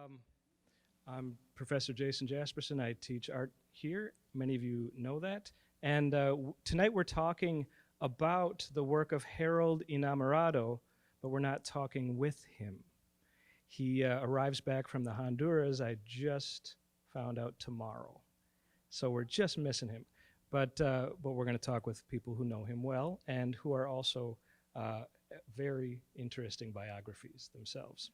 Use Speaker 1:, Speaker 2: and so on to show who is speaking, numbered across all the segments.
Speaker 1: Um, I'm Professor Jason Jasperson. I teach art here. Many of you know that. And tonight we're talking about the work of Harold Enamorado, but we're not talking with him. He arrives back from the Honduras, I just found out tomorrow. So we're just missing him. But we're going to talk with people who know him well and who are also uh, very interesting biographies themselves.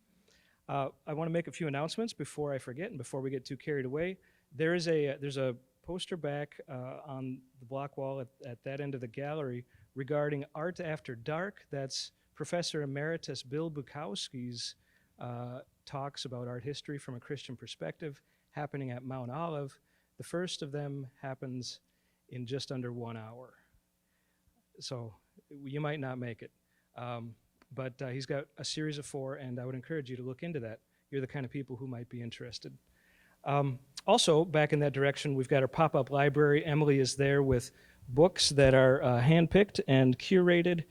Speaker 1: I want to make a few announcements before I forget and before we get too carried away. There's a poster back on the block wall at that end of the gallery regarding Art After Dark. That's Professor Emeritus Bill Bukowski's talks about art history from a Christian perspective happening at Mount Olive. The first of them happens in just under 1 hour. So you might not make it. But he's got a series of 4, and I would encourage you to look into that. You're the kind of people who might be interested. Also, back in that direction, we've got our pop-up library. Emily is there with books that are handpicked and curated,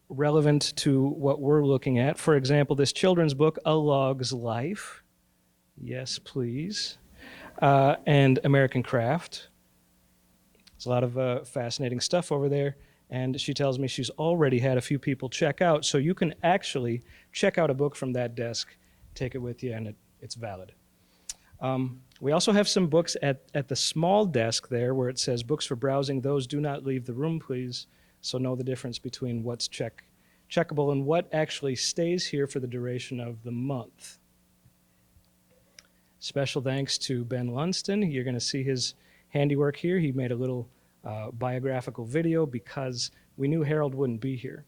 Speaker 1: relevant to what we're looking at. For example, this children's book, A Log's Life. Yes, please. And American Craft. There's a lot of fascinating stuff over there. And she tells me she's already had a few people check out. So you can actually check out a book from that desk, take it with you, and it's valid. We also have some books at the small desk there where it says books for browsing. Those do not leave the room, please. So know the difference between what's checkable and what actually stays here for the duration of the month. Special thanks to Ben Lunston. You're going to see his handiwork here. He made a little biographical video because we knew Harold wouldn't be here.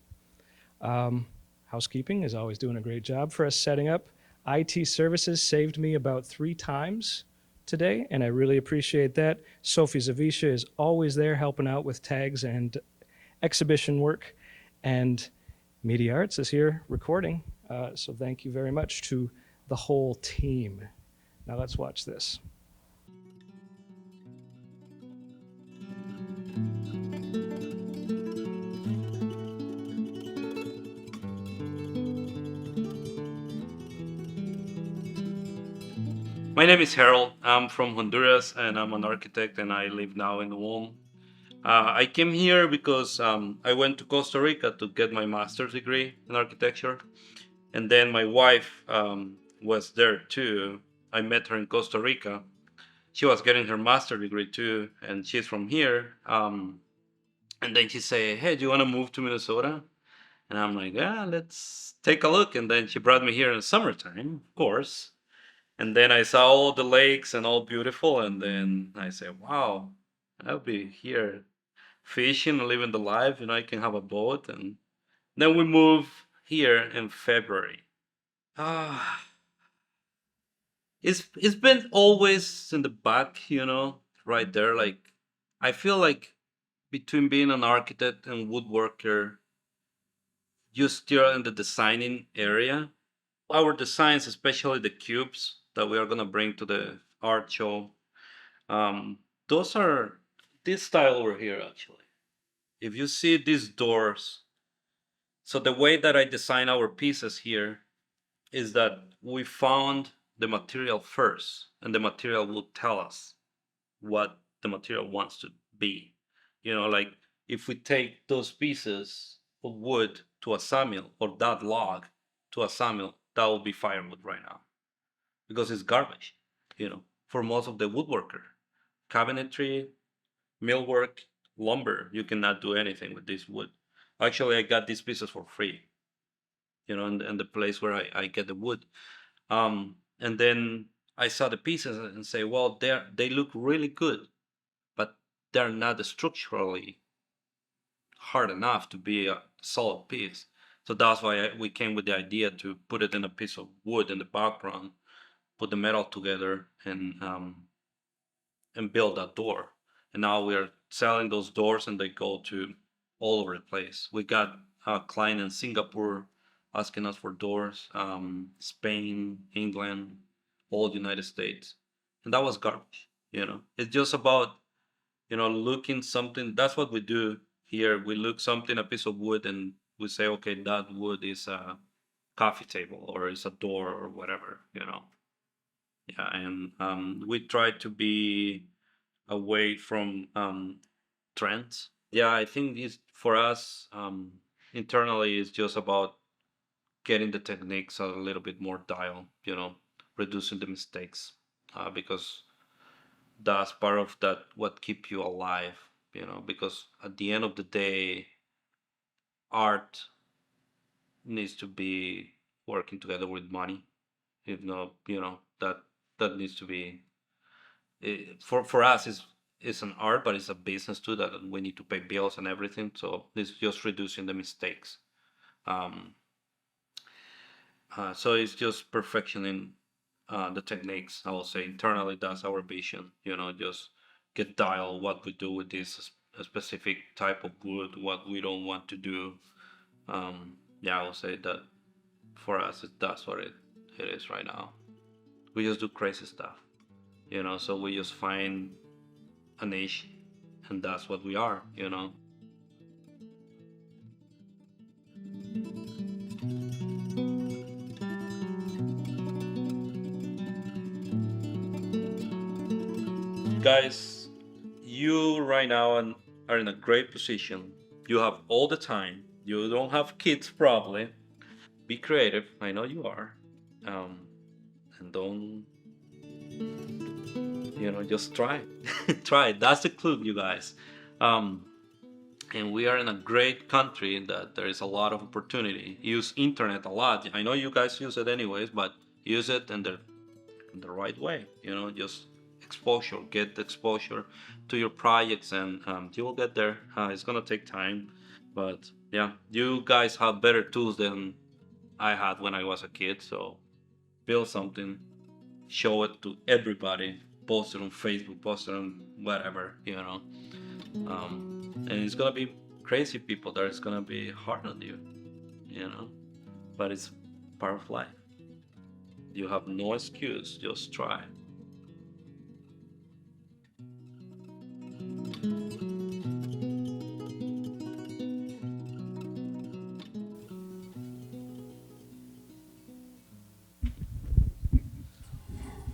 Speaker 1: Housekeeping is always doing a great job for us setting up. IT services saved me about 3 times today, and I really appreciate that. Sophie Zavisha is always there helping out with tags and exhibition work, and Media Arts is here recording, so thank you very much to the whole team. Now let's watch this.
Speaker 2: My name is Harold. I'm from Honduras and I'm an architect and I live now in Ulm. I came here because I went to Costa Rica to get my master's degree in architecture. And then my wife was there too. I met her in Costa Rica. She was getting her master's degree too, and she's from here. And then she said, "Hey, do you want to move to Minnesota?" And I'm like, "Yeah, let's take a look." And then she brought me here in the summertime, of course. And then I saw all the lakes and all beautiful. And then I said, wow, I'll be here fishing and living the life. I can have a boat. And then we moved here in February. Ah, it's been always in the back, right there. Like, I feel like between being an architect and woodworker, you're still in the designing area. Our designs, especially the cubes that we are gonna bring to the art show, those are this style over here actually. If you see these doors, so the way that I design our pieces here is that we found the material first, and the material will tell us what the material wants to be. Like if we take those pieces of wood to a sawmill or that log to a sawmill, that will be firewood right now because it's garbage, for most of the woodworker. Cabinetry, millwork, lumber, you cannot do anything with this wood. Actually, I got these pieces for free, in the place where I get the wood. And then I saw the pieces and say, well, they look really good, but they're not structurally hard enough to be a solid piece. So that's why we came with the idea to put it in a piece of wood in the background, put the metal together, and build that door. And now we are selling those doors, and they go to all over the place. We got a client in Singapore asking us for doors, Spain, England, all the United States, and that was garbage. It's just about looking something. That's what we do here. We look something, a piece of wood, and we say, okay, that wood is a coffee table or is a door or whatever. Yeah, and we try to be away from trends. Yeah, I think it's for us internally. It's just about getting the techniques a little bit more dialed. Reducing the mistakes, because that's part of that what keep you alive. Because at the end of the day, art needs to be working together with money. If not, that needs to be for us is an art, but it's a business too that we need to pay bills and everything. So it's just reducing the mistakes. Um, so it's just perfectioning the techniques. I will say internally that's our vision. Just get dial what we do with this specific type of wood, what we don't want to do. Yeah, I will say that for us, that's what it is right now. We just do crazy stuff. So we just find a niche, and that's what we are. Guys, you right now are in a great position. You have all the time. You don't have kids probably. Be creative. I know you are. And don't, just try. Try. That's the clue, you guys. Um, and we are in a great country that there is a lot of opportunity. Use internet a lot. I know you guys use it anyways, but use it in the right way. Just exposure, get exposure to your projects, and you will get there. It's gonna take time, but yeah, you guys have better tools than I had when I was a kid. So build something, show it to everybody, post it on Facebook, post it on whatever. And it's gonna be crazy people that is gonna be hard on you, but it's part of life. You have no excuse. Just try.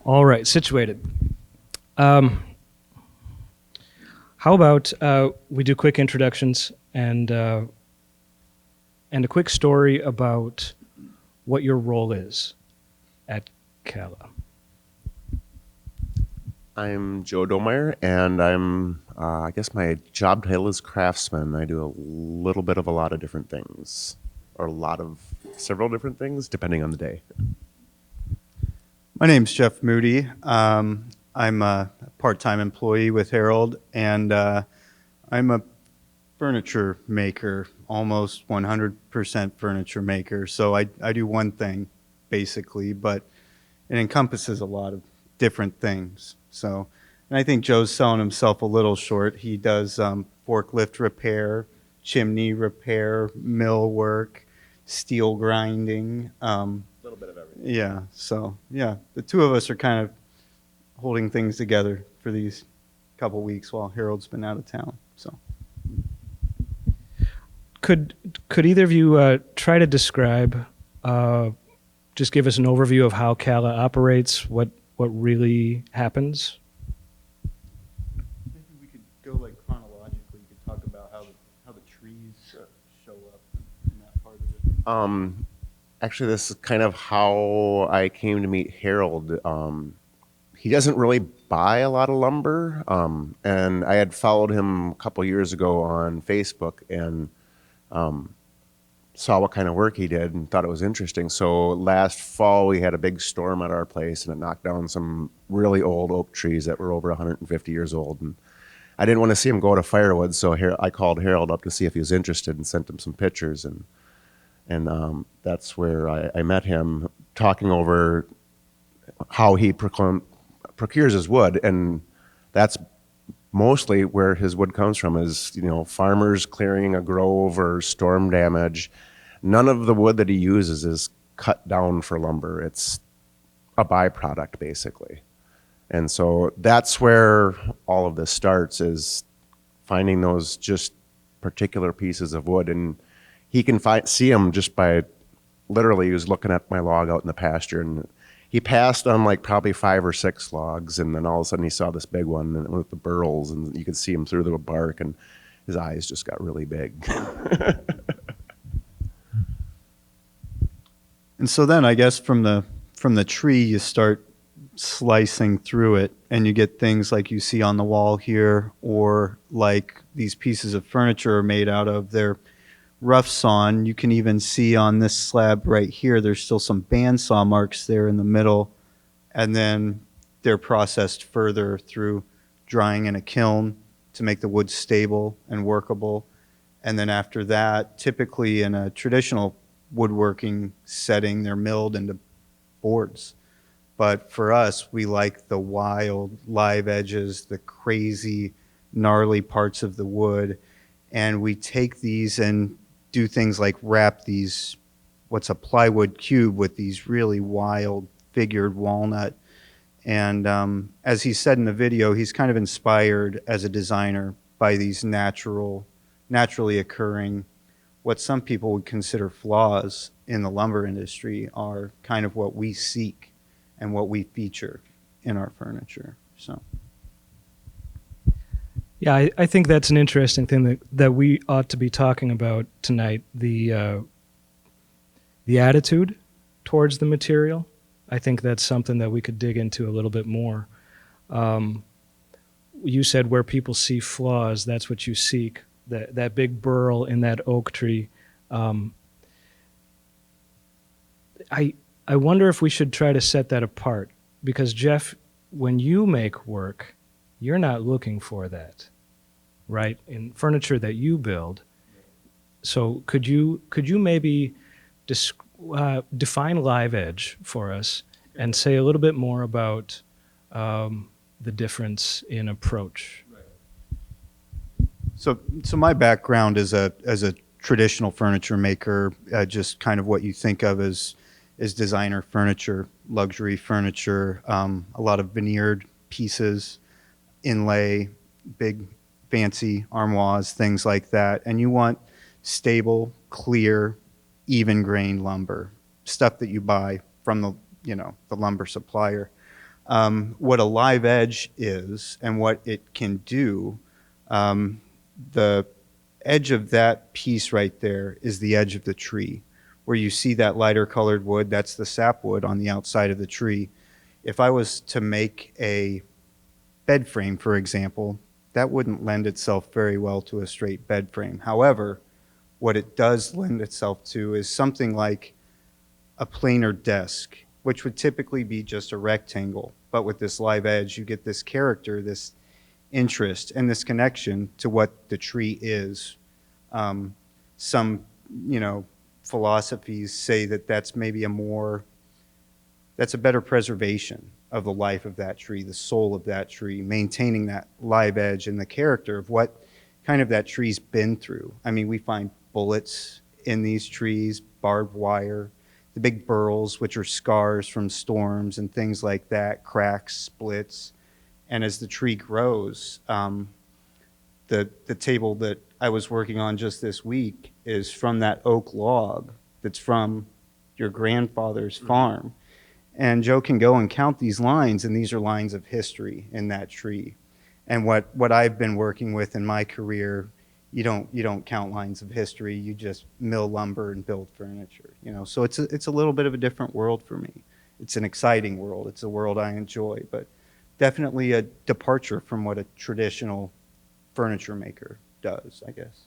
Speaker 1: All right, situated. Um, how about we do quick introductions and a quick story about what your role is at Cala.
Speaker 3: I'm Joe Domeyer, and I guess my job title is craftsman. I do a little bit of a lot of different things, or several different things, depending on the day.
Speaker 4: My name's Jeff Moody. I'm a part-time employee with Harold, and I'm a furniture maker, almost 100% furniture maker. So I do one thing, basically, but it encompasses a lot of different things. So, and I think Joe's selling himself a little short. He does forklift repair, chimney repair, mill work, steel grinding.
Speaker 3: A little bit of everything.
Speaker 4: Yeah, so yeah, the two of us are kind of holding things together for these couple weeks while Harold's been out of town. So
Speaker 1: Could either of you try to describe, just give us an overview of how Cala operates, what really happens?
Speaker 4: maybe we could go like chronologically. You could talk about how the trees show up in that part of it.
Speaker 3: Actually, this is kind of how I came to meet Harold. He doesn't really buy a lot of lumber, and I had followed him a couple years ago on Facebook and saw what kind of work he did and thought it was interesting. So last fall we had a big storm at our place, and it knocked down some really old oak trees that were over 150 years old. And I didn't want to see him go to firewood, so I called Harold up to see if he was interested and sent him some pictures. And that's where I met him, talking over how he procures his wood, and that's mostly where his wood comes from. Is farmers clearing a grove or storm damage. None of the wood that he uses is cut down for lumber. It's a byproduct, basically. And so that's where all of this starts, is finding those just particular pieces of wood. And he can see them just by literally, he was looking at my log out in the pasture, and he passed on like probably 5 or 6 logs, and then all of a sudden he saw this big one and with the burls, and you could see him through the bark, and his eyes just got really big.
Speaker 4: And so then I guess from the tree you start slicing through it, and you get things like you see on the wall here, or like these pieces of furniture are made out of. They're rough sawn. You can even see on this slab right here, there's still some bandsaw marks there in the middle, and then they're processed further through drying in a kiln to make the wood stable and workable. And then after that, typically in a traditional woodworking setting, they're milled into boards. But for us, we like the wild, live edges, the crazy, gnarly parts of the wood. And we take these and do things like wrap these, what's a plywood cube with these really wild figured walnut. And as he said in the video, he's kind of inspired as a designer by these naturally occurring, what some people would consider flaws in the lumber industry are kind of what we seek and what we feature in our furniture. So,
Speaker 1: Yeah, I think that's an interesting thing that we ought to be talking about tonight, the attitude towards the material. I think that's something that we could dig into a little bit more. You said where people see flaws, that's what you seek, that big burl in that oak tree. I wonder if we should try to set that apart, because Jeff, when you make work, you're not looking for that, right? In furniture that you build. So could you maybe define live edge for us and say a little bit more about the difference in approach?
Speaker 4: so my background as a traditional furniture maker, just kind of what you think of as designer furniture, luxury furniture, a lot of veneered pieces, inlay, big fancy armoires, things like that. And you want stable, clear, even grained lumber, stuff that you buy from the lumber supplier. What a live edge is and what it can do, the edge of that piece right there is the edge of the tree. Where you see that lighter colored wood, that's the sapwood on the outside of the tree. If I was to make a bed frame, for example, that wouldn't lend itself very well to a straight bed frame. However, what it does lend itself to is something like a planar desk, which would typically be just a rectangle. But with this live edge, you get this character, this interest, and this connection to what the tree is. Some, philosophies say that that's maybe that's a better preservation of the life of that tree, the soul of that tree, maintaining that live edge and the character of what kind of that tree's been through. I mean, we find bullets in these trees, barbed wire, the big burls, which are scars from storms and things like that, cracks, splits. And as the tree grows, the table that I was working on just this week is from that oak log that's from your grandfather's farm. And Joe can go and count these lines, and these are lines of history in that tree. And what I've been working with in my career, you don't count lines of history, you just mill lumber and build furniture. So it's a little bit of a different world for me. It's an exciting world. It's a world I enjoy, but definitely a departure from what a traditional furniture maker does, I guess.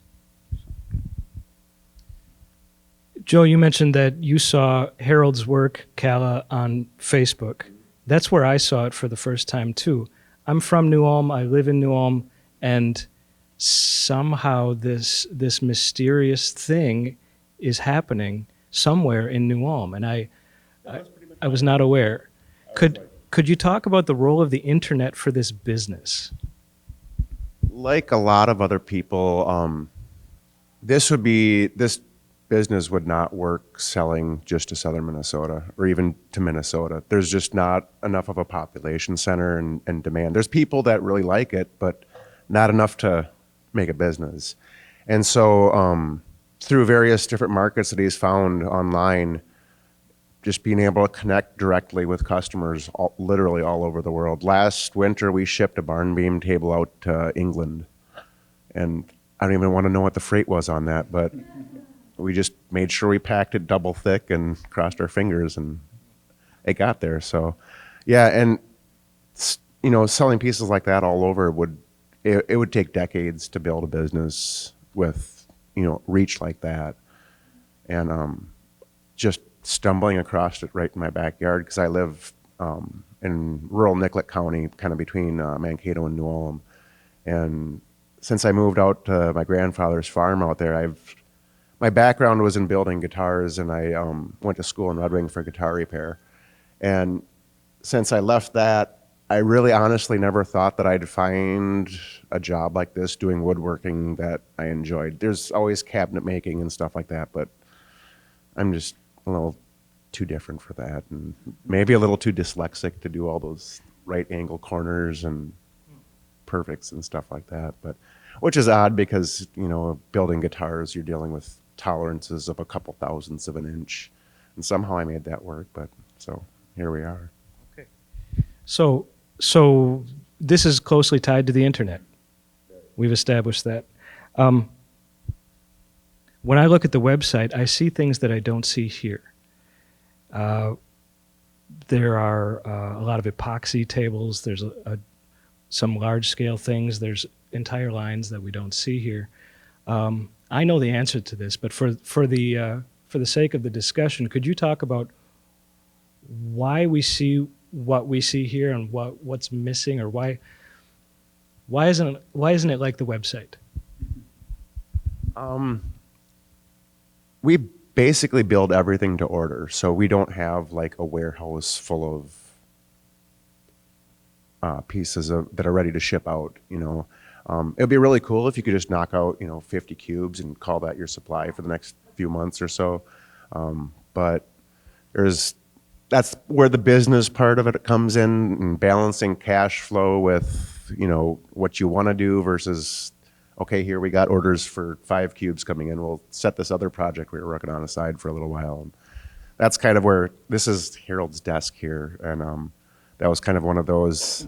Speaker 1: Joe, you mentioned that you saw Harold's work, Cala, on Facebook. That's where I saw it for the first time, too. I'm from New Ulm. I live in New Ulm. And somehow this mysterious thing is happening somewhere in New Ulm. And I was not aware. Could you talk about the role of the internet for this business?
Speaker 3: Like a lot of other people, this business would not work selling just to southern Minnesota or even to Minnesota. There's just not enough of a population center and demand. There's people that really like it, but not enough to make a business. And so through various different markets that he's found online, just being able to connect directly with customers literally all over the world. Last winter, we shipped a barn beam table out to England. And I don't even want to know what the freight was on that, but we just made sure we packed it double thick and crossed our fingers, and it got there. So, yeah, and selling pieces like that all over it would take decades to build a business with reach like that, and just stumbling across it right in my backyard, because I live in rural Nicollet County, kind of between Mankato and New Ulm, and since I moved out to my grandfather's farm out there, my background was in building guitars, and I went to school in Red Wing for guitar repair. And since I left that, I really honestly never thought that I'd find a job like this doing woodworking that I enjoyed. There's always cabinet making and stuff like that, but I'm just a little too different for that, and maybe a little too dyslexic to do all those right angle corners and perfects and stuff like that. But which is odd, because building guitars, you're dealing with tolerances of a couple thousandths of an inch, and somehow I made that work. But so here we are.
Speaker 1: Okay. So this is closely tied to the internet. We've established that. When I look at the website, I see things that I don't see here. There are a lot of epoxy tables. There's some large-scale things. There's entire lines that we don't see here. I know the answer to this, but for the sake of the discussion, could you talk about why we see what we see here and what's missing, or why isn't it like the website?
Speaker 3: We basically build everything to order, so we don't have like a warehouse full of pieces that are ready to ship out. It would be really cool if you could just knock out 50 cubes and call that your supply for the next few months or so. But that's where the business part of it comes in, and balancing cash flow with what you want to do versus, okay, here we got orders for 5 cubes coming in. We'll set this other project we were working on aside for a little while. And that's kind of where this is Harold's desk here, and that was kind of one of those.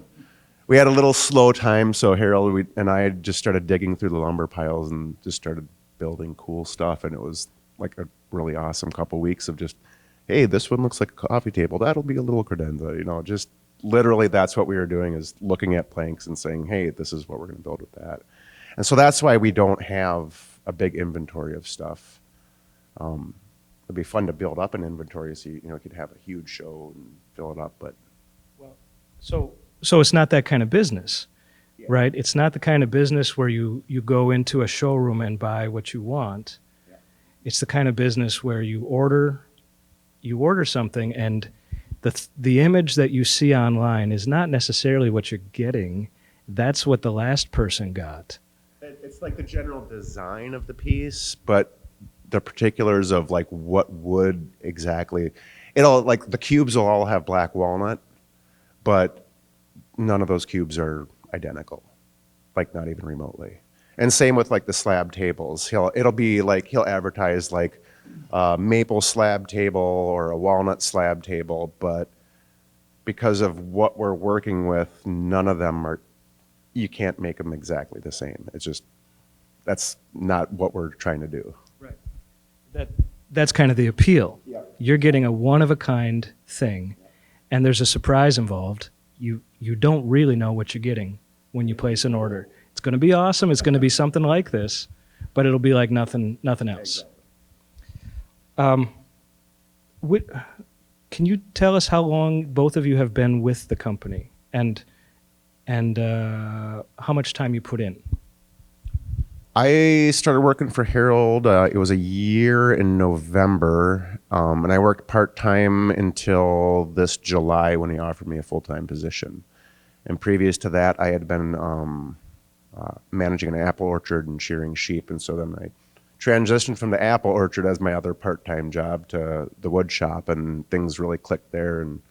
Speaker 3: We had a little slow time, so Harold and I just started digging through the lumber piles and just started building cool stuff, and it was like a really awesome couple weeks of just, hey, this one looks like a coffee table. That'll be a little credenza, just literally that's what we were doing, is looking at planks and saying, hey, this is what we're going to build with that. And so that's why we don't have a big inventory of stuff. It'd be fun to build up an inventory so you could have a huge show and fill it up, but.
Speaker 1: Well, so it's not that kind of business, yeah. Right? It's not the kind of business where you go into a showroom and buy what you want. Yeah. It's the kind of business where you order something, and the image that you see online is not necessarily what you're getting. That's what the last person got.
Speaker 3: It's like the general design of the piece, but the particulars of like what wood exactly, like the cubes will all have black walnut, but none of those cubes are identical, like not even remotely. And same with like the slab tables. He'll advertise like a maple slab table or a walnut slab table, but because of what we're working with, none of them you can't make them exactly the same. It's just, that's not what we're trying to do.
Speaker 1: Right. That's kind of the appeal.
Speaker 3: Yeah.
Speaker 1: You're getting a one-of-a-kind thing, and there's a surprise involved. You don't really know what you're getting when you place an order. It's going to be awesome. It's going to be something like this, but it'll be like nothing else. Can you tell us how long both of you have been with the company, and how much time you put in?
Speaker 3: I started working for Harold. It was a year in November, and I worked part-time until this July when he offered me a full-time position. And previous to that, I had been managing an apple orchard and shearing sheep, and so then I transitioned from the apple orchard as my other part-time job to the wood shop, and things really clicked there, and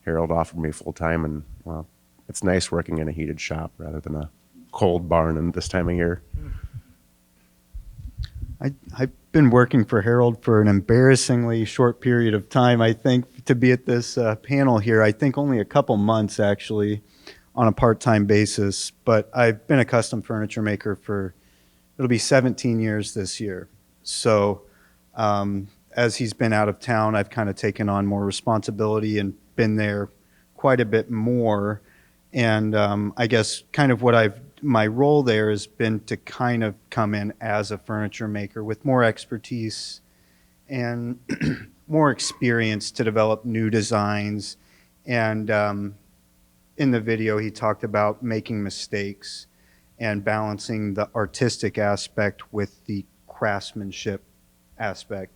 Speaker 3: Harold offered me full-time, and well, it's nice working in a heated shop rather than a cold barn in this time of year.
Speaker 4: I've been working for Harold for an embarrassingly short period of time, I think, to be at this panel here. I think only a couple months, actually, on a part-time basis. But I've been a custom furniture maker for, it'll be 17 years this year. So as he's been out of town, I've kind of taken on more responsibility and been there quite a bit more. And I guess kind of my role there has been to kind of come in as a furniture maker with more expertise and more experience to develop new designs. And in the video, he talked about making mistakes and balancing the artistic aspect with the craftsmanship aspect.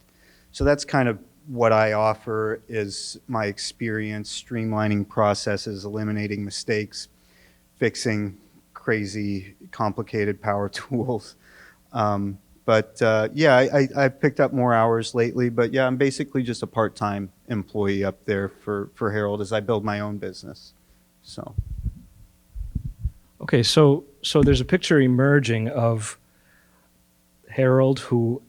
Speaker 4: So that's kind of what I offer, is my experience streamlining processes, eliminating mistakes, fixing crazy, complicated power tools. Yeah, I picked up more hours lately, but yeah, I'm basically just a part-time employee up there for Harold as I build my own business. So.
Speaker 1: Okay, so there's a picture emerging of Harold who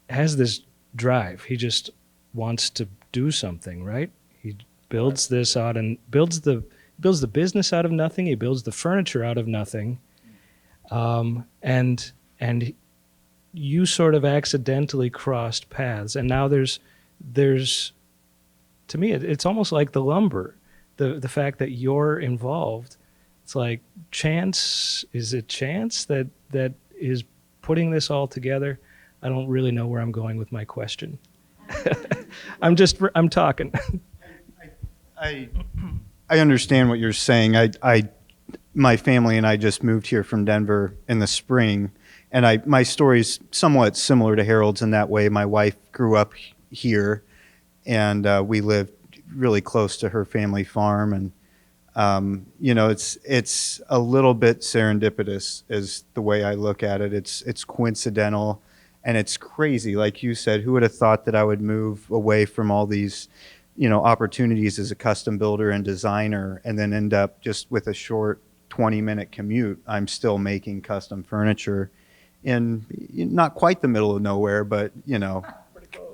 Speaker 1: has this drive. He just wants to do something, right? He builds this out and builds the business out of nothing. He builds the furniture out of nothing, and you sort of accidentally crossed paths, and now there's to me it's almost like the lumber, the fact that you're involved. It's like chance. Is it chance that is putting this all together? I don't really know where I'm going with my question. I'm talking.
Speaker 4: I understand what you're saying. My family and I just moved here from Denver in the spring, and my story's somewhat similar to Harold's in that way. My wife grew up here, and we lived really close to her family farm, and it's a little bit serendipitous is the way I look at it. It's coincidental, and it's crazy. Like you said, who would have thought that I would move away from all these, opportunities as a custom builder and designer, and then end up just with a short 20-minute commute. I'm still making custom furniture in not quite the middle of nowhere, but,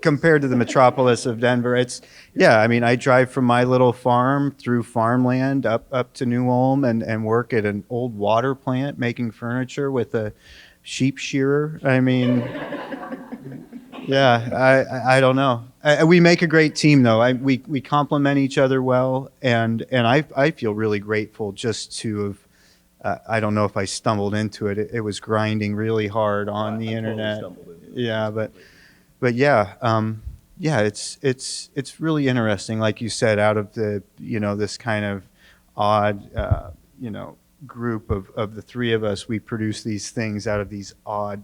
Speaker 4: compared to the metropolis of Denver, I drive from my little farm through farmland up to New Ulm and work at an old water plant making furniture with a sheep shearer. I don't know. We make a great team, though. We complement each other well, and I feel really grateful just to have. I don't know if I stumbled into it. It was grinding really hard on the internet. Yeah, but it's really interesting. Like you said, out of the this kind of odd group of the three of us, we produce these things out of these odd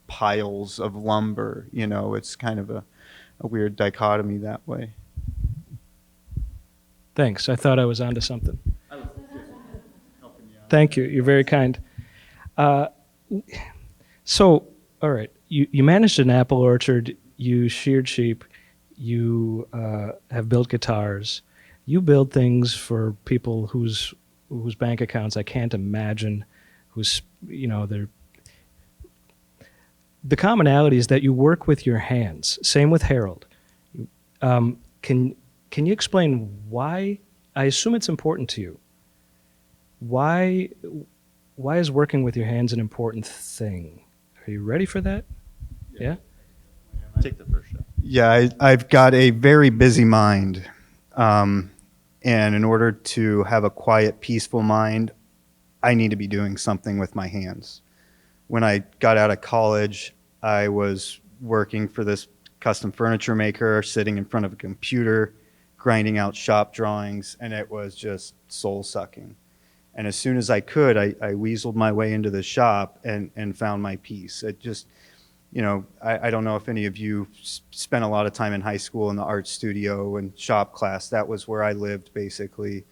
Speaker 4: piles of lumber. It's kind of a weird dichotomy that way.
Speaker 1: Thanks. I thought I was onto something. Thank you. You're very kind. So, all right, you managed an apple orchard. You sheared sheep. You have built guitars. You build things for people whose bank accounts I can't imagine. They're. The commonality is that you work with your hands. Same with Harold. Can you explain why? I assume it's important to you. Why is working with your hands an important thing? Are you ready for that? Yeah?
Speaker 2: Take the first shot.
Speaker 4: Yeah, I've got a very busy mind. And in order to have a quiet, peaceful mind, I need to be doing something with my hands. When I got out of college, I was working for this custom furniture maker, sitting in front of a computer, grinding out shop drawings, and it was just soul-sucking. And as soon as I could, I weaseled my way into the shop and found my peace. It just, I don't know if any of you spent a lot of time in high school in the art studio and shop class. That was where I lived, basically.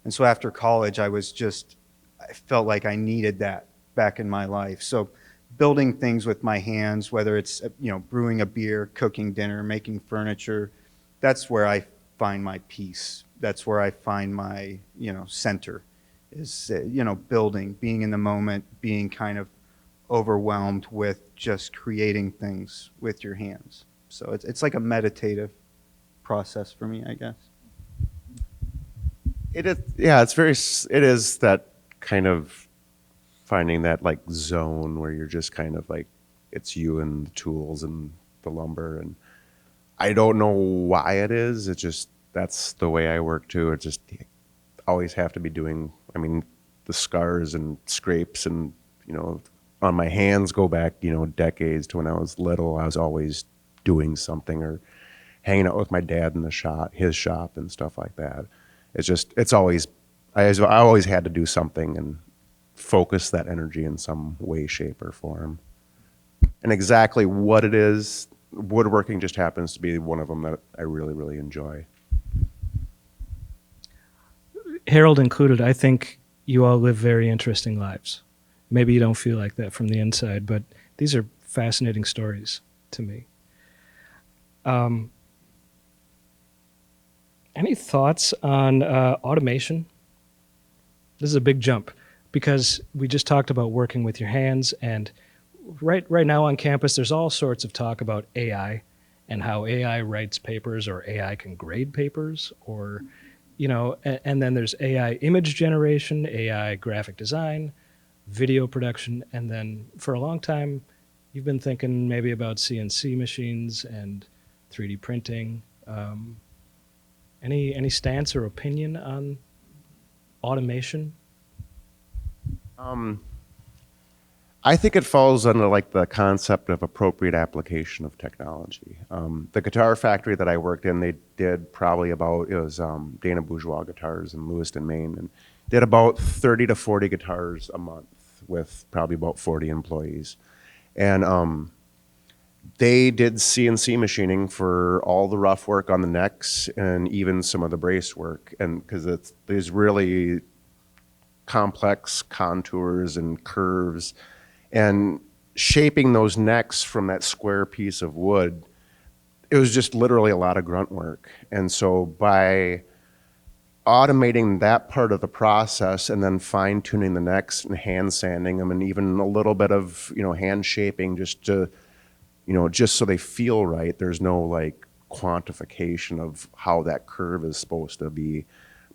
Speaker 4: And so after college, I felt like I needed that back in my life. So building things with my hands, whether it's, brewing a beer, cooking dinner, making furniture, that's where I find my peace. That's where I find my, center is, being in the moment, being kind of overwhelmed with just creating things with your hands. So it's like a meditative process for me, I guess.
Speaker 3: It is, yeah, it is that kind of finding that like zone where you're just kind of like, it's you and the tools and the lumber. And I don't know why it is. It's just, that's the way I work too. It's just always have to be doing, I mean, the scars and scrapes and, on my hands go back, decades to when I was little. I was always doing something or hanging out with my dad in his shop and stuff like that. It's just, I always had to do something and focus that energy in some way, shape, or form. And exactly what it is, woodworking just happens to be one of them that I really, really enjoy.
Speaker 1: Harold included, I think you all live very interesting lives. Maybe you don't feel like that from the inside, but these are fascinating stories to me. Any thoughts on automation? This is a big jump because we just talked about working with your hands, and right now on campus there's all sorts of talk about AI and how AI writes papers or AI can grade papers, or and then there's AI image generation, AI graphic design, video production, and then for a long time you've been thinking maybe about CNC machines and 3D printing. Any stance or opinion on automation?
Speaker 3: I think it falls under like the concept of appropriate application of technology. The guitar factory that I worked in, they did probably about, it was Dana Bourgeois Guitars in Lewiston, Maine, and did about 30 to 40 guitars a month with probably about 40 employees. And they did CNC machining for all the rough work on the necks and even some of the brace work. And because it's these really complex contours and curves, and shaping those necks from that square piece of wood, it was just literally a lot of grunt work. And so by automating that part of the process and then fine tuning the necks and hand sanding them and even a little bit of, hand shaping just to, just so they feel right. There's no like quantification of how that curve is supposed to be,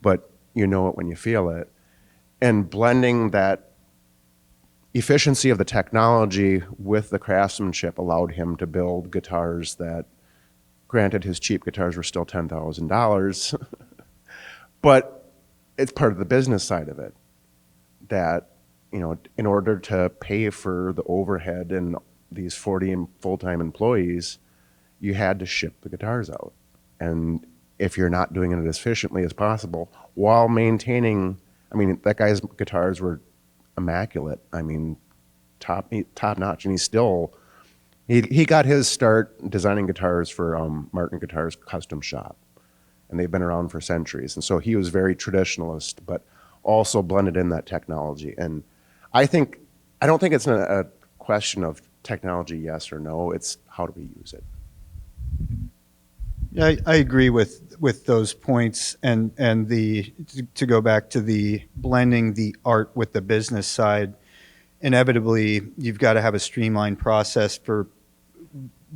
Speaker 3: but you know it when you feel it. And blending that efficiency of the technology with the craftsmanship allowed him to build guitars that, granted, his cheap guitars were still $10,000, but it's part of the business side of it that, in order to pay for the overhead and these 40 full-time employees, you had to ship the guitars out. And if you're not doing it as efficiently as possible while maintaining, that guy's guitars were immaculate. Top notch. And he's still, he got his start designing guitars for Martin Guitars Custom Shop. And they've been around for centuries. And so he was very traditionalist, but also blended in that technology. And I don't think it's a question of technology, yes or no. It's how do we use it?
Speaker 4: Yeah, I agree with those points, and to go back to the blending the art with the business side. Inevitably, you've got to have a streamlined process for.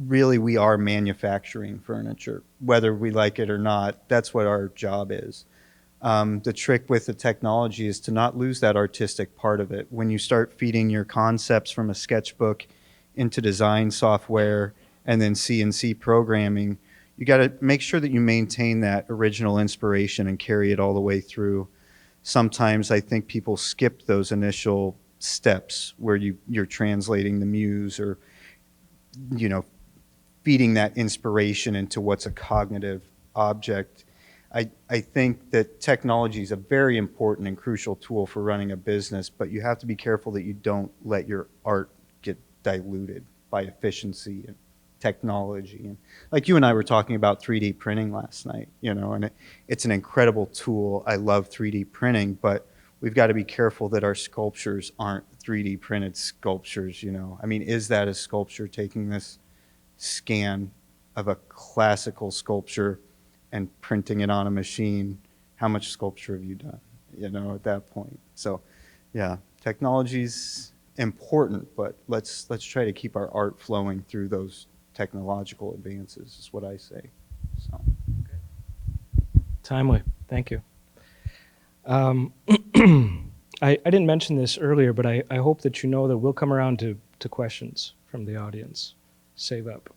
Speaker 4: Really, we are manufacturing furniture, whether we like it or not. That's what our job is. The trick with the technology is to not lose that artistic part of it. When you start feeding your concepts from a sketchbook into design software and then CNC programming, you got to make sure that you maintain that original inspiration and carry it all the way through. Sometimes I think people skip those initial steps where you're translating the muse or, feeding that inspiration into what's a cognitive object. I think that technology is a very important and crucial tool for running a business, but you have to be careful that you don't let your art get diluted by efficiency and technology. And like you and I were talking about 3D printing last night, and it's an incredible tool. I love 3D printing, but we've got to be careful that our sculptures aren't 3D printed sculptures, Is that a sculpture taking this scan of a classical sculpture and printing it on a machine? How much sculpture have you done, at that point? So, yeah, technology's important, but let's try to keep our art flowing through those technological advances, is what I say. So.
Speaker 1: Timely. Thank you. I didn't mention this earlier, but I hope that you know that we'll come around to questions from the audience. Save up.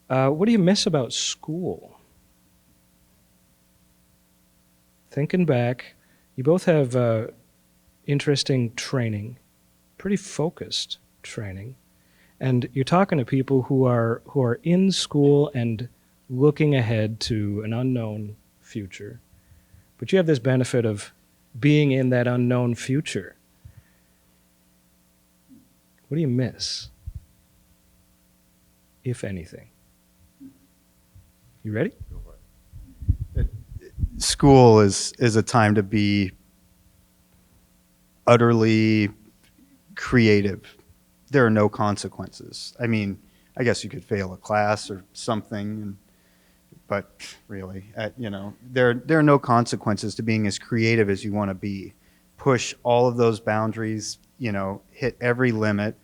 Speaker 1: What do you miss about school? Thinking back, you both have interesting training, pretty focused training, and you're talking to people who are in school and looking ahead to an unknown future. But you have this benefit of being in that unknown future. What do you miss, if anything? You ready?
Speaker 4: School is a time to be utterly creative. There are no consequences. I mean, I guess you could fail a class or something, but really, there are no consequences to being as creative as you want to be. Push all of those boundaries, hit every limit,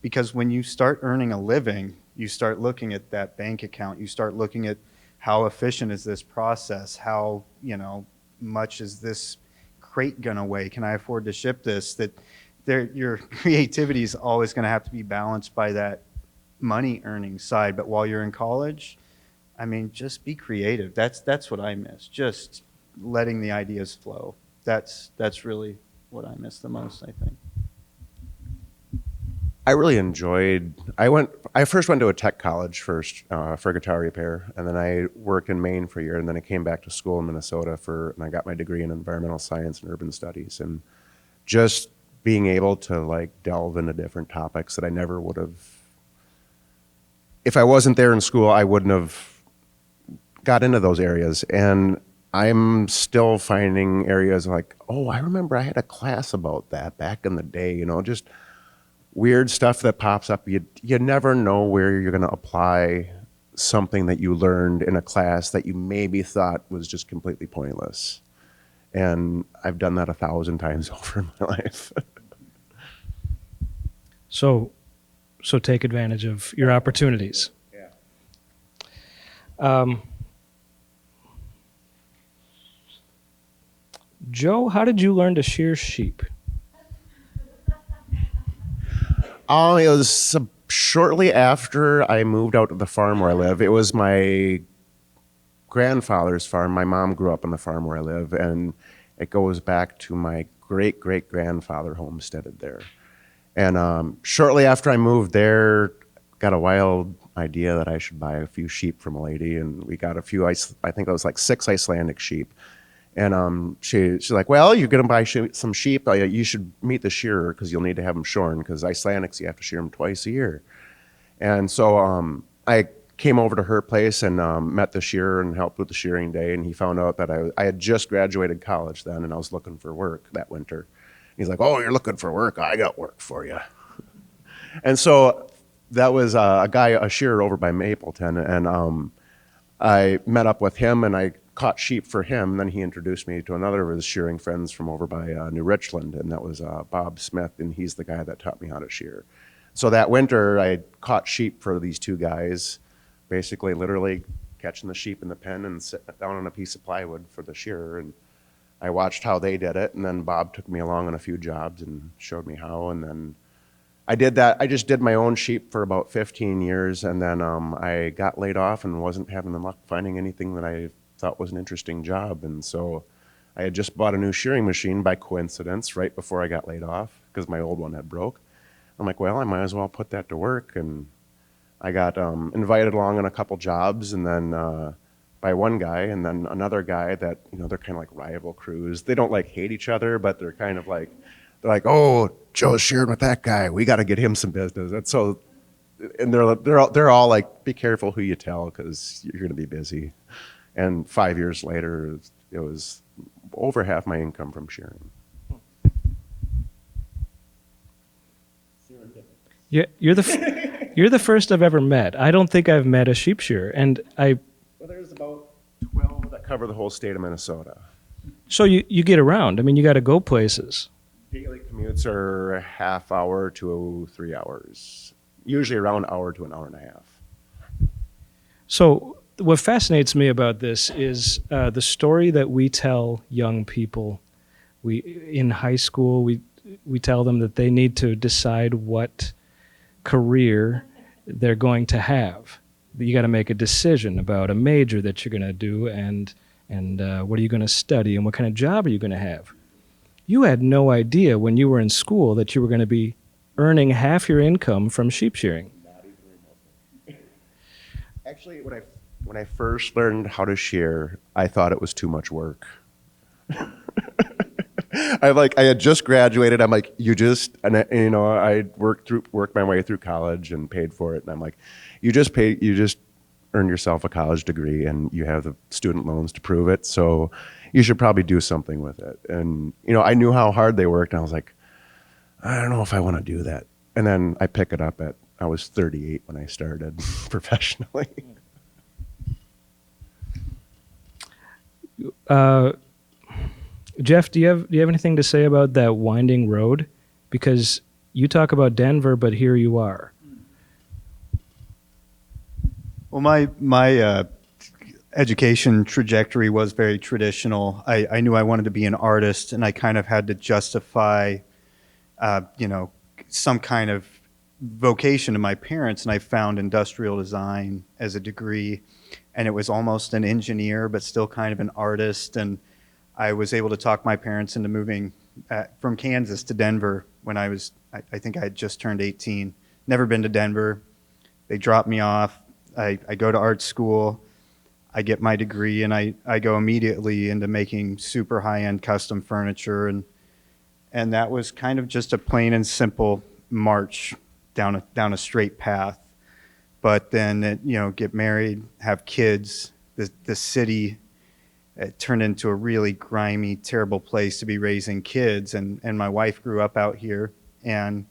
Speaker 4: because when you start earning a living, you start looking at that bank account. You start looking at how efficient is this process? How, much is this crate going to weigh? Can I afford to ship this? Your creativity is always going to have to be balanced by that money earning side. But while you're in college, I mean, just be creative. That's what I miss. Just letting the ideas flow. That's really what I miss the most, I think.
Speaker 3: I really enjoyed. I first went to a tech college first for guitar repair, and then I worked in Maine for a year, and then I came back to school in Minnesota and I got my degree in environmental science and urban studies, and just being able to delve into different topics that I never would have. If I wasn't there in school, I wouldn't have got into those areas, and I'm still finding areas like, oh, I remember I had a class about that back in the day, just weird stuff that pops up. You never know where you're going to apply something that you learned in a class that you maybe thought was just completely pointless. And I've done that 1,000 times over in my life.
Speaker 1: So take advantage of your opportunities.
Speaker 3: Yeah.
Speaker 1: Joe, how did you learn to shear sheep?
Speaker 3: It was shortly after I moved out to the farm where I live. It was my grandfather's farm. My mom grew up on the farm where I live, and it goes back to my great-great-grandfather homesteaded there. And shortly after I moved there, got a wild idea that I should buy a few sheep from a lady, and we got a few, I think it was 6 Icelandic sheep. And she's like, well, you're going to buy some sheep. You should meet the shearer because you'll need to have them shorn, because Icelandics, you have to shear them twice a year. And so I came over to her place and met the shearer and helped with the shearing day. And he found out that I had just graduated college then, and I was looking for work that winter. He's like, oh, you're looking for work? I got work for you. And so that was a shearer over by Mapleton. And I met up with him, and I caught sheep for him. And then he introduced me to another of his shearing friends from over by New Richland, and that was Bob Smith, and he's the guy that taught me how to shear. So that winter, I caught sheep for these two guys, basically literally catching the sheep in the pen and sitting it down on a piece of plywood for the shearer. And I watched how they did it, and then Bob took me along on a few jobs and showed me how, and then I did that. I just did my own sheep for about 15 years, and then I got laid off and wasn't having the luck finding anything that I thought was an interesting job. And so I had just bought a new shearing machine by coincidence right before I got laid off because my old one had broke. I'm like, well, I might as well put that to work. And I got invited along on a couple jobs, and then by one guy, and then another guy that, they're kind of like rival crews. They don't hate each other, but they're kind of like, oh, Joe's shearing with that guy. We got to get him some business. And so, and they're all like, be careful who you tell because you're going to be busy. And 5 years later, it was over half my income from shearing.
Speaker 1: You're the first I've ever met. I don't think I've met a sheep shearer, and
Speaker 3: Well, there's about 12 that cover the whole state of Minnesota.
Speaker 1: So you get around. I mean, you got to go places.
Speaker 3: Daily commutes are a half hour to 3 hours, usually around an hour to an hour and a half.
Speaker 1: So, what fascinates me about this is the story that we tell young people. In high school, we tell them that they need to decide what career they're going to have. You got to make a decision about a major that you're going to do, and what are you going to study, and what kind of job are you going to have. You had no idea when you were in school that you were going to be earning half your income from sheep shearing.
Speaker 3: Actually, when I first learned how to shear, I thought it was too much work. I had just graduated. I'm like, I worked my way through college and paid for it. And I'm like, you just earned yourself a college degree and you have the student loans to prove it. So you should probably do something with it. And, I knew how hard they worked. And I was like, I don't know if I want to do that. And then I pick it up I was 38 when I started professionally.
Speaker 1: Jeff, do you have anything to say about that winding road? Because you talk about Denver, but here you are.
Speaker 4: Well, my education trajectory was very traditional. I knew I wanted to be an artist, and I kind of had to justify, some kind of vocation to my parents, and I found industrial design as a degree, and it was almost an engineer, but still kind of an artist. And I was able to talk my parents into moving from Kansas to Denver when I think I had just turned 18. Never been to Denver. They dropped me off. I go to art school. I get my degree, and I go immediately into making super high-end custom furniture. And that was kind of just a plain and simple march down a straight path. But then, get married, have kids. The city turned into a really grimy, terrible place to be raising kids. And my wife grew up out here. And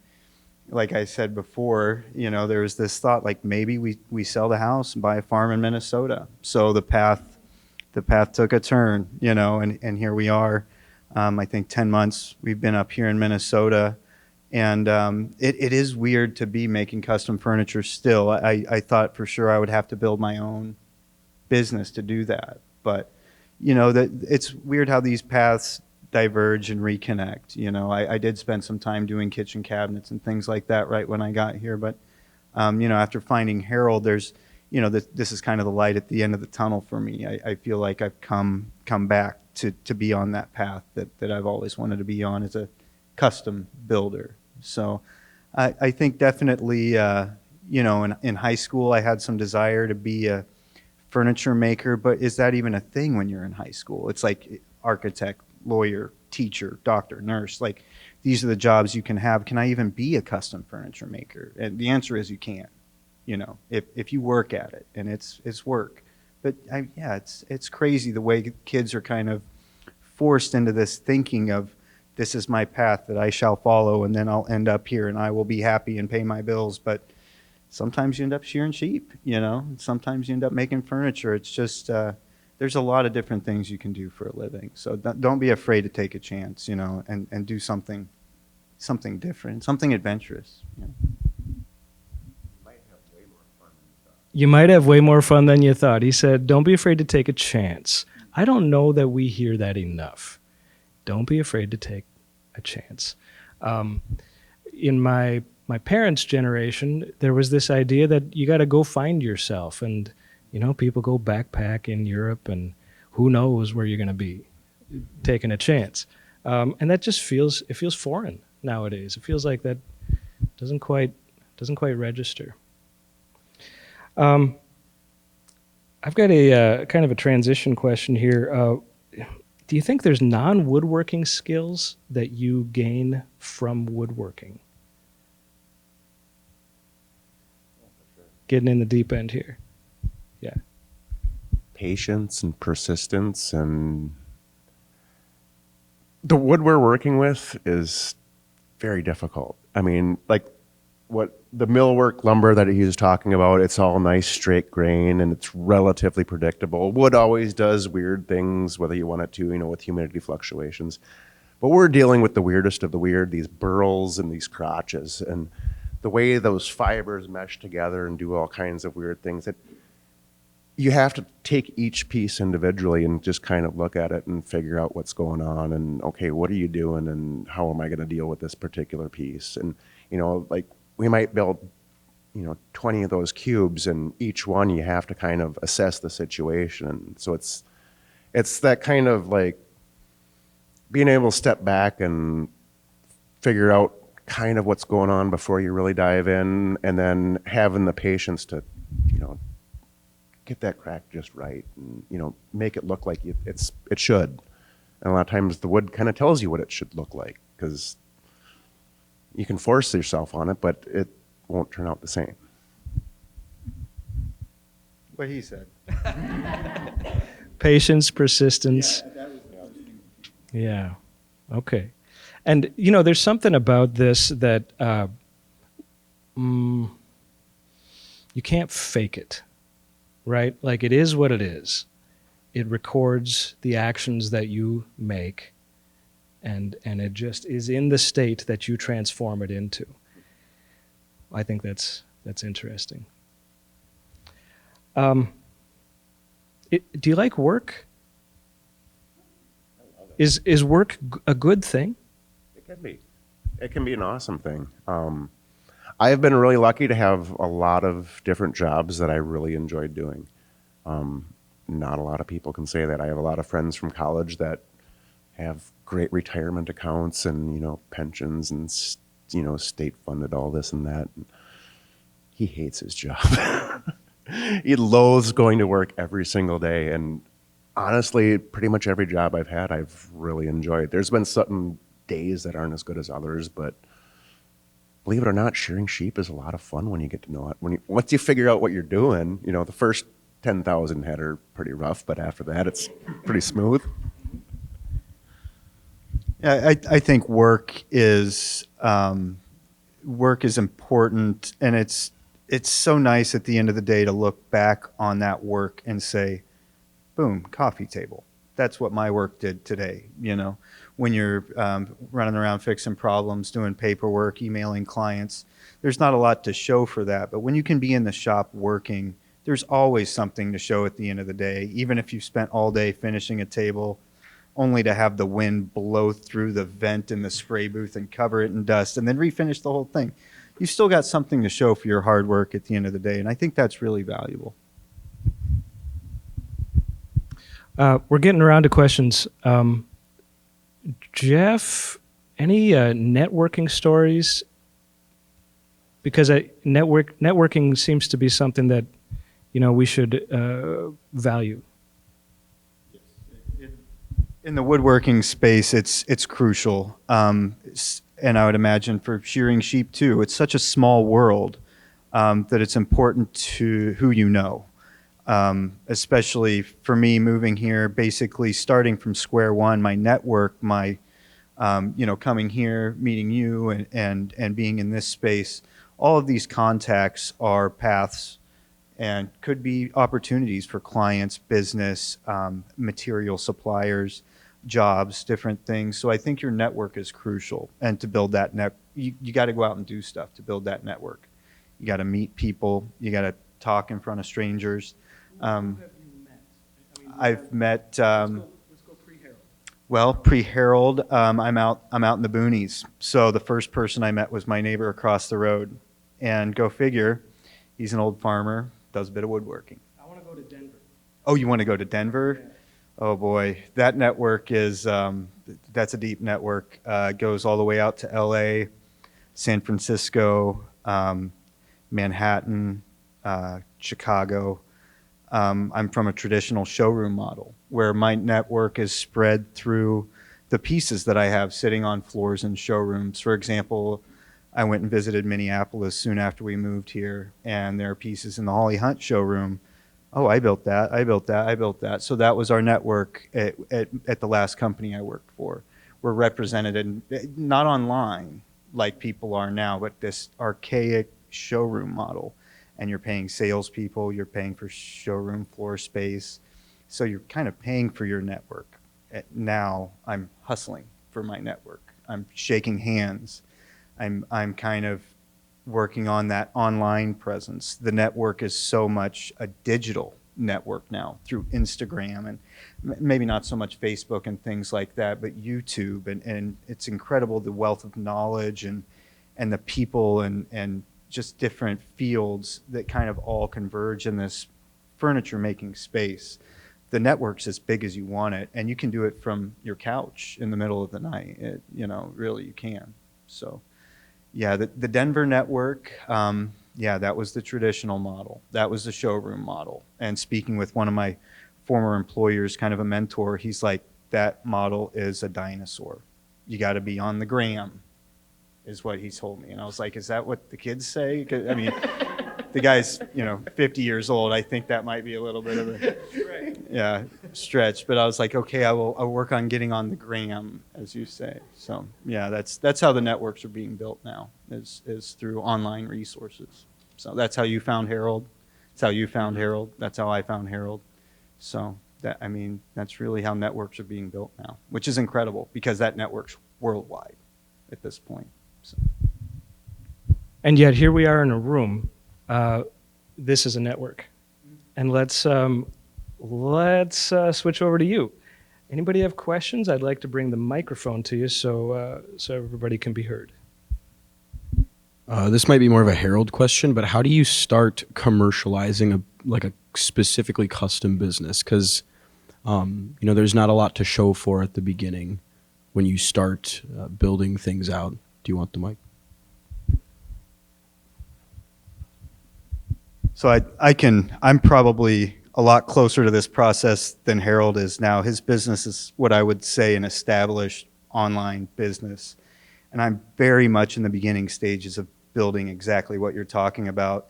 Speaker 4: like I said before, there was this thought, like, maybe we sell the house and buy a farm in Minnesota. So the path took a turn, and here we are. I think 10 months we've been up here in Minnesota. And it is weird to be making custom furniture still. I thought for sure I would have to build my own business to do that. But, that it's weird how these paths diverge and reconnect. I did spend some time doing kitchen cabinets and things like that right when I got here. But, after finding Harold, there's, this is kind of the light at the end of the tunnel for me. I feel like I've come back to be on that path that I've always wanted to be on as a custom builder. So I think definitely, in high school, I had some desire to be a furniture maker, but is that even a thing when you're in high school? It's like architect, lawyer, teacher, doctor, nurse, like these are the jobs you can have. Can I even be a custom furniture maker? And the answer is you can, if you work at it, and it's work. But it's crazy the way kids are kind of forced into this thinking of, this is my path that I shall follow, and then I'll end up here and I will be happy and pay my bills. But sometimes you end up shearing sheep, sometimes you end up making furniture. It's just, there's a lot of different things you can do for a living. So don't be afraid to take a chance, and do something different, something adventurous.
Speaker 1: You might have way more fun than you thought. He said, don't be afraid to take a chance. I don't know that we hear that enough. Don't be afraid to take a chance. In my parents' generation, there was this idea that you got to go find yourself. And, people go backpack in Europe, and who knows where you're going to be taking a chance. And that just feels foreign nowadays. It feels like that doesn't quite register. I've got a kind of a transition question here. Do you think there's non-woodworking skills that you gain from woodworking? Getting in the deep end here. Yeah.
Speaker 3: Patience and persistence, and the wood we're working with is very difficult. I mean, like what the millwork lumber that he was talking about, it's all nice straight grain and it's relatively predictable. Wood always does weird things, whether you want it to, with humidity fluctuations. But we're dealing with the weirdest of the weird, these burls and these crotches, and the way those fibers mesh together and do all kinds of weird things. That you have to take each piece individually and just kind of look at it and figure out what's going on, and okay, what are you doing, and how am I going to deal with this particular piece? And like we might build 20 of those cubes, and each one you have to kind of assess the situation. So it's that kind of like being able to step back and figure out kind of what's going on before you really dive in, and then having the patience to get that crack just right, and make it look like it should. And a lot of times the wood kind of tells you what it should look like, because you can force yourself on it, but it won't turn out the same.
Speaker 4: What he said.
Speaker 1: Patience, persistence. Yeah. Okay. And there's something about this that you can't fake it, right? Like, it is what it is. It records the actions that you make, and it just is in the state that you transform it into. I think that's interesting. Do you like work? Is work a good thing?
Speaker 3: It can be. It can be an awesome thing. I've been really lucky to have a lot of different jobs that I really enjoyed doing. Not a lot of people can say that. I have a lot of friends from college that have great retirement accounts and pensions and state funded all this and that. He hates his job. He loathes going to work every single day, and honestly, pretty much every job I've had, I've really enjoyed. There's been certain days that aren't as good as others, but believe it or not, shearing sheep is a lot of fun when you get to know it. Once you figure out what you're doing, the first 10,000 head are pretty rough, but after that, it's pretty smooth.
Speaker 4: Yeah, I think work is important, and it's so nice at the end of the day to look back on that work and say, boom, coffee table. That's what my work did today. When you're running around fixing problems, doing paperwork, emailing clients, there's not a lot to show for that. But when you can be in the shop working, there's always something to show at the end of the day, even if you've spent all day finishing a table, only to have the wind blow through the vent in the spray booth and cover it in dust and then refinish the whole thing. You still got something to show for your hard work at the end of the day, and I think that's really valuable.
Speaker 1: We're getting around to questions. Jeff, any networking stories? Because networking seems to be something that we should value.
Speaker 4: In the woodworking space, it's crucial, and I would imagine for shearing sheep too. It's such a small world that it's important to who you know. Especially for me moving here, basically starting from square one, my network, coming here, meeting you and being in this space, all of these contacts are paths and could be opportunities for clients, business, material suppliers, jobs, different things. So I think your network is crucial, and to build that you got to go out and do stuff to build that network. You got to meet people, you got to talk in front of strangers.
Speaker 1: Who have you met?
Speaker 4: I've met.
Speaker 1: Let's go pre-Harold.
Speaker 4: Well, pre-Harold, I'm out in the boonies. So the first person I met was my neighbor across the road, and go figure, he's an old farmer, does a bit of woodworking.
Speaker 1: I want to go to Denver.
Speaker 4: Oh, you want to go to Denver?
Speaker 1: Yeah.
Speaker 4: Oh boy, that network is that's a deep network. Goes all the way out to L.A., San Francisco, Manhattan, Chicago. I'm from a traditional showroom model where my network is spread through the pieces that I have sitting on floors in showrooms. For example, I went and visited Minneapolis soon after we moved here, and there are pieces in the Holly Hunt showroom. Oh, I built that, I built that, I built that. So that was our network at the last company I worked for. We're represented not online like people are now, but this archaic showroom model. And you're paying salespeople, you're paying for showroom floor space. So you're kind of paying for your network. Now I'm hustling for my network. I'm shaking hands. I'm kind of working on that online presence. The network is so much a digital network now through Instagram and maybe not so much Facebook and things like that, but YouTube. And it's incredible the wealth of knowledge and the people and just different fields that kind of all converge in this furniture making space. The network's as big as you want it, and you can do it from your couch in the middle of the night. Really you can. So yeah, the Denver network, that was the traditional model. That was the showroom model. And speaking with one of my former employers, kind of a mentor, he's like, that model is a dinosaur. You got to be on the gram, is what he told me. And I was like, is that what the kids say? 'Cause, I mean, the guy's, 50 years old. I think that might be a little bit of a stretch. But I was like, okay, I'll work on getting on the gram, as you say. So yeah, that's how the networks are being built now, is through online resources. So that's how you found Harold. That's how you found Harold. That's how I found Harold. So that's really how networks are being built now, which is incredible because that network's worldwide at this point. So.
Speaker 1: And yet here we are in a room. This is a network. And let's switch over to you. Anybody have questions? I'd like to bring the microphone to you so everybody can be heard.
Speaker 5: This might be more of a Harold question, but how do you start commercializing a specifically custom business? Because there's not a lot to show for at the beginning when you start building things out. Do you want the mic?
Speaker 4: So I'm probably a lot closer to this process than Harold is now. His business is what I would say an established online business. And I'm very much in the beginning stages of building exactly what you're talking about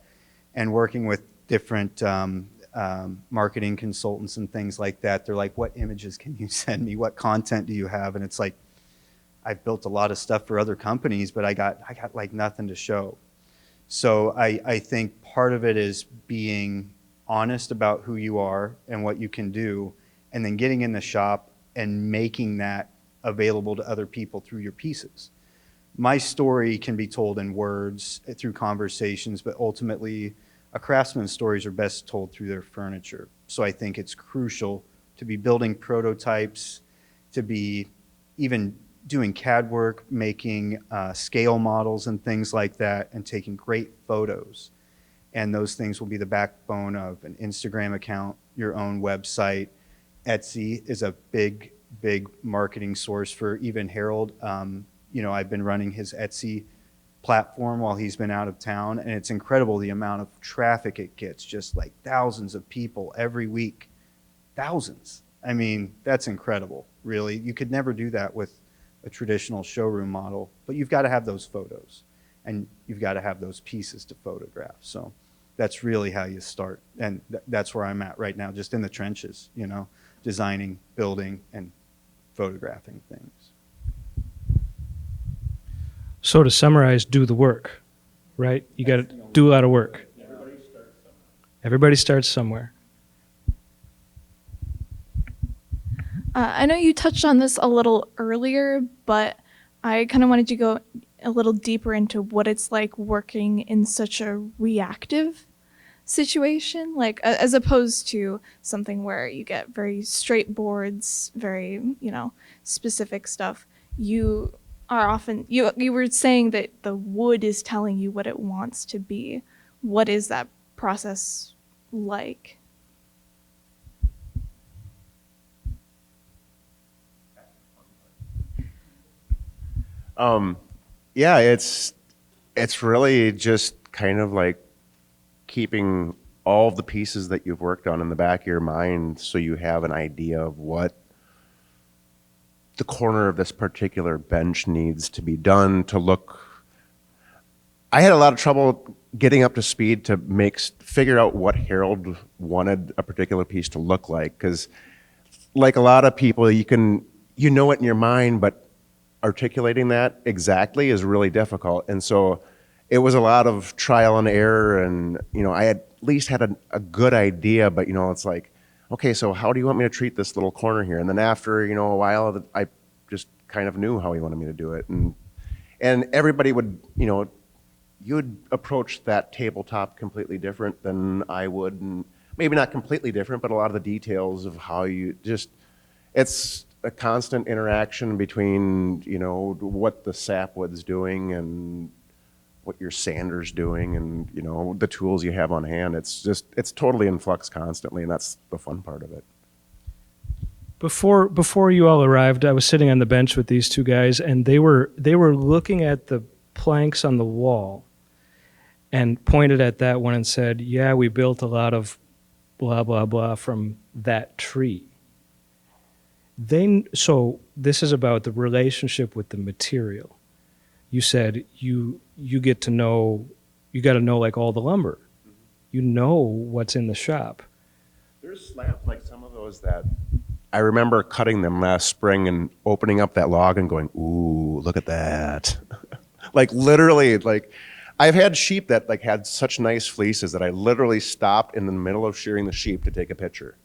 Speaker 4: and working with different marketing consultants and things like that. They're like, what images can you send me? What content do you have? And it's like, I've built a lot of stuff for other companies, but I got like nothing to show. So I think part of it is being honest about who you are and what you can do, and then getting in the shop and making that available to other people through your pieces. My story can be told in words through conversations, but ultimately a craftsman's stories are best told through their furniture. So I think it's crucial to be building prototypes, to be even doing CAD work, making scale models and things like that, and taking great photos. And those things will be the backbone of an Instagram account, your own website. Etsy is a big marketing source for even Harold. I've been running his Etsy platform while he's been out of town, and it's incredible the amount of traffic it gets, just like thousands of people every week. Thousands. I mean, that's incredible, really. You could never do that with a traditional showroom model, but you've got to have those photos and you've got to have those pieces to photograph. So that's really how you start. And that's where I'm at right now, just in the trenches, designing, building, and photographing things.
Speaker 1: So to summarize, do the work, right? You got to do a lot of work. Everybody starts somewhere.
Speaker 6: I know you touched on this a little earlier, but I kind of wanted to go a little deeper into what it's like working in such a reactive situation, like as opposed to something where you get very straight boards, very, specific stuff. You are often, you were saying that the wood is telling you what it wants to be. What is that process like?
Speaker 3: It's really just kind of like keeping all of the pieces that you've worked on in the back of your mind so you have an idea of what the corner of this particular bench needs to be done to look. I had a lot of trouble getting up to speed to figure out what Harold wanted a particular piece to look like, because like a lot of people, you know it in your mind, but articulating that exactly is really difficult. And so it was a lot of trial and error, and I at least had a good idea, but it's like, okay, so how do you want me to treat this little corner here? And then after a while, I just kind of knew how he wanted me to do it. And everybody would, you'd approach that tabletop completely different than I would, and maybe not completely different, but a lot of the details of how you just, it's a constant interaction between, what the sapwood's doing and what your sander's doing and, the tools you have on hand. It's totally in flux constantly, and that's the fun part of it.
Speaker 1: Before you all arrived, I was sitting on the bench with these two guys, and they were looking at the planks on the wall and pointed at that one and said, "Yeah, we built a lot of blah blah blah from that tree." So this is about the relationship with the material. You said you got to know like all the lumber. You know what's in the shop.
Speaker 3: There's slabs like some of those that I remember cutting them last spring and opening up that log and going, "Ooh, look at that." Like literally, like I've had sheep that like had such nice fleeces that I literally stopped in the middle of shearing the sheep to take a picture.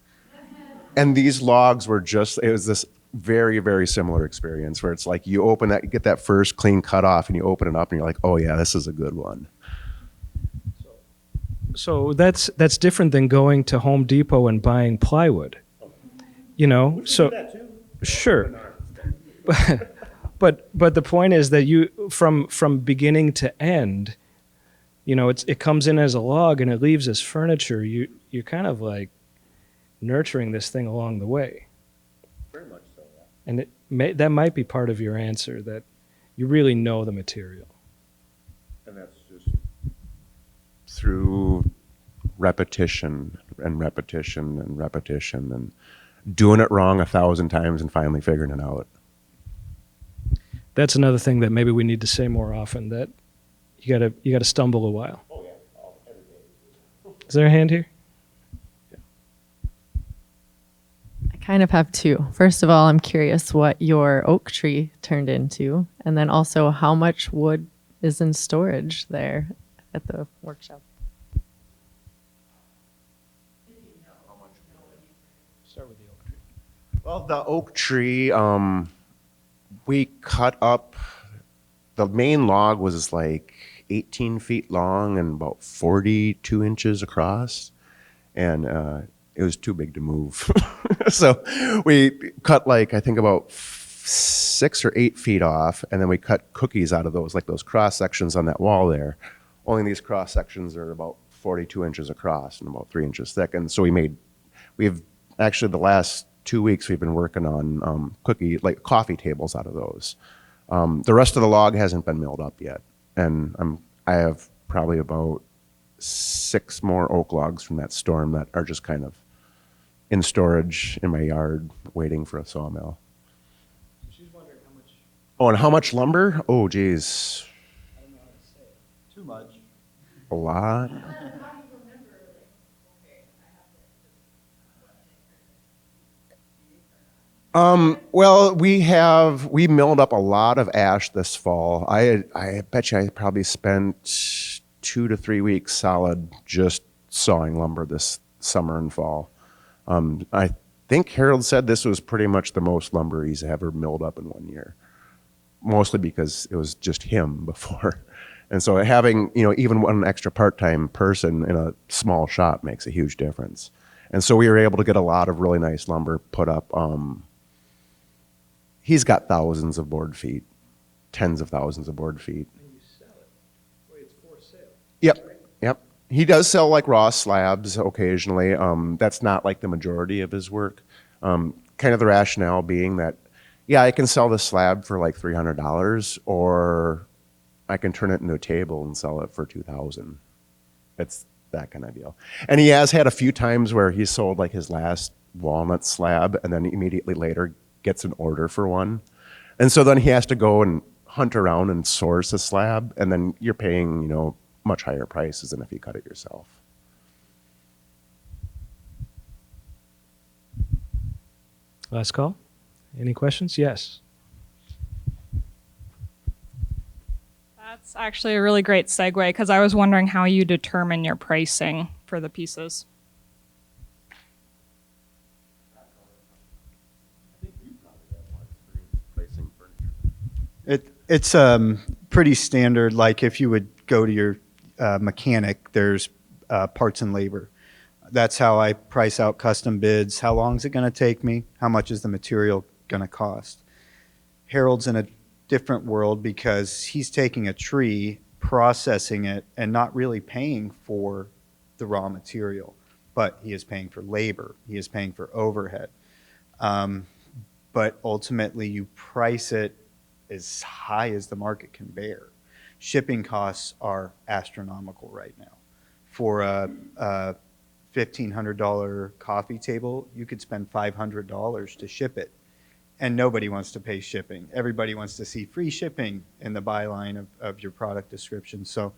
Speaker 3: And these logs were it was this very, very similar experience where it's like you open that, you get that first clean cut off and you open it up and you're like, "Oh yeah, this is a good one."
Speaker 1: So that's different than going to Home Depot and buying plywood. So sure. But the point is that you from beginning to end, it comes in as a log and it leaves as furniture. You're kind of like nurturing this thing along the way.
Speaker 3: Very much so, yeah.
Speaker 1: And that might be part of your answer, that you really know the material.
Speaker 3: And that's just through repetition and repetition and repetition and doing it wrong 1,000 times and finally figuring it out.
Speaker 1: That's another thing that maybe we need to say more often, that you gotta stumble a while.
Speaker 3: Oh yeah, every day.
Speaker 1: Is there a hand here?
Speaker 7: I kind of have two. First of all, I'm curious what your oak tree turned into, and then also how much wood is in storage there at the workshop.
Speaker 1: Start with the oak tree.
Speaker 3: Well, the oak tree, we cut up, the main log was like 18 feet long and about 42 inches across. And it was too big to move. So we cut like, I think about 6 or 8 feet off. And then we cut cookies out of those, like those cross sections on that wall there. Only these cross sections are about 42 inches across and about 3 inches thick. And so we've actually the last 2 weeks we've been working on coffee tables out of those. The rest of the log hasn't been milled up yet, and I have probably about 6 more oak logs from that storm that are just kind of in storage in my yard waiting for a sawmill.
Speaker 1: She's wondering how much.
Speaker 3: Oh, and how much lumber? Oh, geez.
Speaker 1: I don't know how to say it.
Speaker 4: Too much.
Speaker 3: A lot. Well, we milled up a lot of ash this fall. I bet you I probably spent 2 to 3 weeks solid just sawing lumber this summer and fall. I think Harold said this was pretty much the most lumber he's ever milled up in 1 year, mostly because it was just him before. And so having, even one extra part-time person in a small shop makes a huge difference. And so we were able to get a lot of really nice lumber put up. He's got thousands of board feet, tens of thousands of board feet.
Speaker 1: And you sell it. Wait, it's for sale.
Speaker 3: Yep. He does sell like raw slabs occasionally. That's not like the majority of his work. Kind of the rationale being that, yeah, I can sell this slab for like $300, or I can turn it into a table and sell it for $2,000. It's that kind of deal. And he has had a few times where he sold like his last walnut slab and then immediately later gets an order for one. And so then he has to go and hunt around and source a slab, and then you're paying, much higher prices than if you cut it yourself.
Speaker 1: Last call. Any questions? Yes.
Speaker 8: That's actually a really great segue, because I was wondering how you determine your pricing for the pieces.
Speaker 4: It's pretty standard. Like if you would go to your mechanic, there's parts and labor. That's how I price out custom bids. How long is it going to take me? How much is the material going to cost? Harold's in a different world because he's taking a tree, processing it, and not really paying for the raw material, but he is paying for labor. He is paying for overhead. But ultimately, you price it as high as the market can bear. Shipping costs are astronomical right now. For a $1,500 coffee table, you could spend $500 to ship it. And nobody wants to pay shipping. Everybody wants to see free shipping in the byline of your product description. So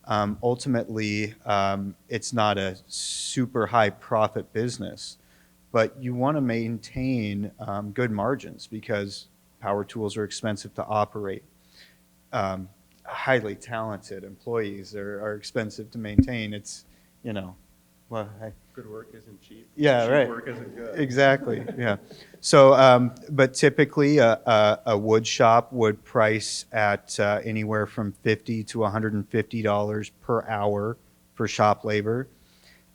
Speaker 4: ultimately, it's not a super high profit business, but you want to maintain good margins because power tools are expensive to operate. Highly talented employees are expensive to maintain. It's, you know, well,
Speaker 3: Good work isn't cheap.
Speaker 4: yeah,
Speaker 3: Cheap
Speaker 4: right.
Speaker 3: work isn't good.
Speaker 4: Exactly. Yeah. So, but typically, a wood shop would price at anywhere from $50 to $150 per hour for shop labor,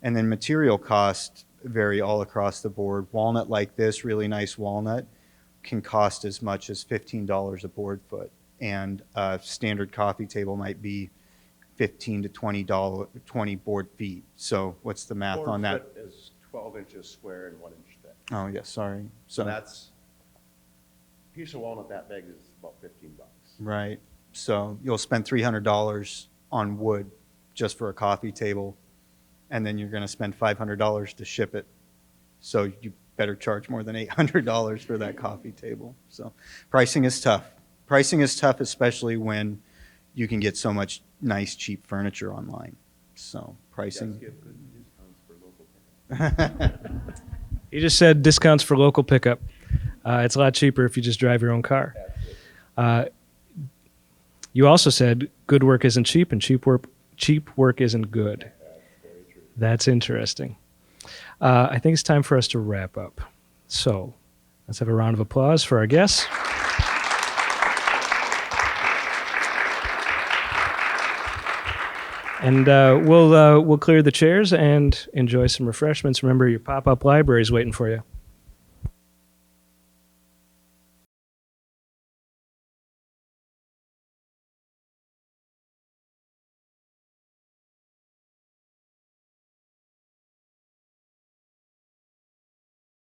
Speaker 4: and then material costs vary all across the board. Walnut like this, really nice walnut, can cost as much as $15 a board foot, and a standard coffee table might be $15 to $20 board feet. So what's the math on that?
Speaker 3: 4 foot is 12 inches square and 1 inch thick.
Speaker 4: Oh, yeah, sorry.
Speaker 3: So
Speaker 4: So
Speaker 3: that's, a piece of walnut that big is about $15.
Speaker 4: right. So you'll spend $300 on wood just for a coffee table, and then you're going to spend $500 to ship it. So you better charge more than $800 for that coffee table. So pricing is tough. Pricing is tough, especially when you can get so much nice, cheap furniture online. So pricing.
Speaker 3: Yes, give good discounts for local pickup.
Speaker 1: You just said discounts for local pickup. It's a lot cheaper if you just drive your own car. You also said good work isn't cheap and cheap work isn't good. That's interesting. I think it's time for us to wrap up. So let's have a round of applause for our guests. And we'll clear the chairs and enjoy some refreshments. Remember, your pop-up library is waiting for you.